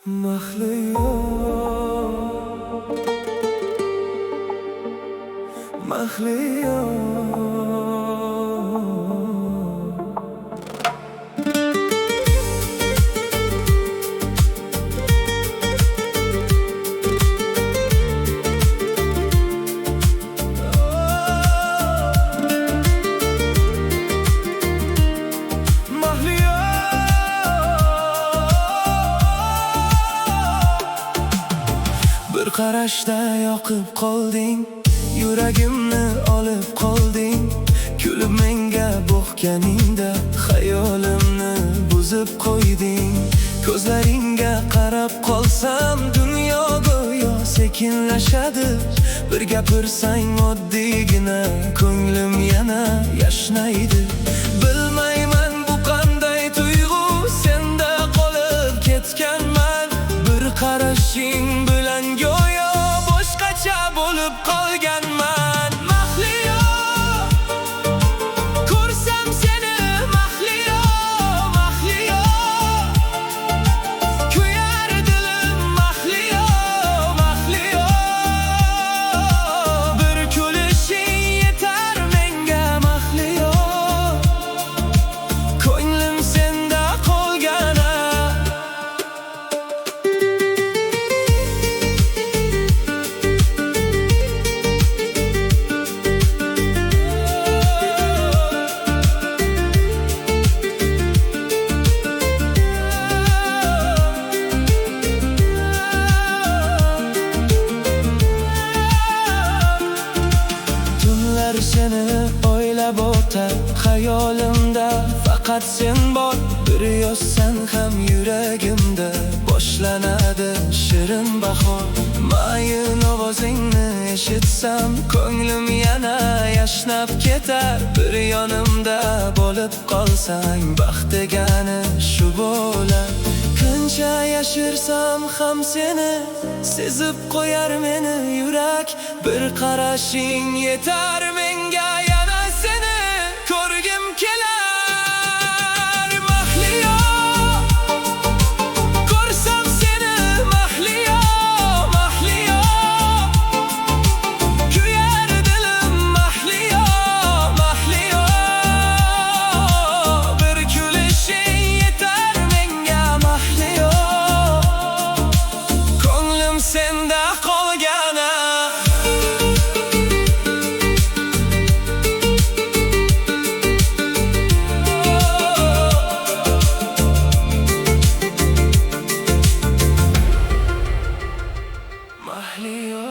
Mahliyo, Mahliyo. Bir qarashda yoqib qolding, yuragimni olib qolding. Kulib menga boqganingda xayolimni buzib qo'yding. Ko'zlaringga qarab qolsam dunyo go'yo sekinlashadi. Bir gapirsang oddiygina ko'nglim yana yashnaydi. Bilmayman bu qanday tuyg'u, senda qolib ketganman. Bir qarashing bilan go'yo boshqacha bo'lib qolganman. Mahliyo, ko'rsam seni mahliyo, mahliyo. Kuyar dilim mahliyo, mahliyo. Bir kulishing yetar menga mahliyo. Ko'nglim senda qolgana. Seni o'ylab o'tar xayolimda, faqat sen bor. Bir yozsan ham yuragimda boshlanadi shirin bahor. Mayin ovozingni eshitsam ko'nglim yana yashnab ketar. Bir yonimda bo'lib qolsang baxt degani shu bo'lar. Qancha yashirsam ham seni sezib qo'yar meni yurak. Bir qarashing yetar menga, yana seni ko'rgim kelar. Mahliyo, ko'rsam seni mahliyo, mahliyo. Kuyar dilim mahliyo, mahliyo. Bir kulishing yetar menga mahliyo. Ko'nglim senda qolgana. Mahliyo.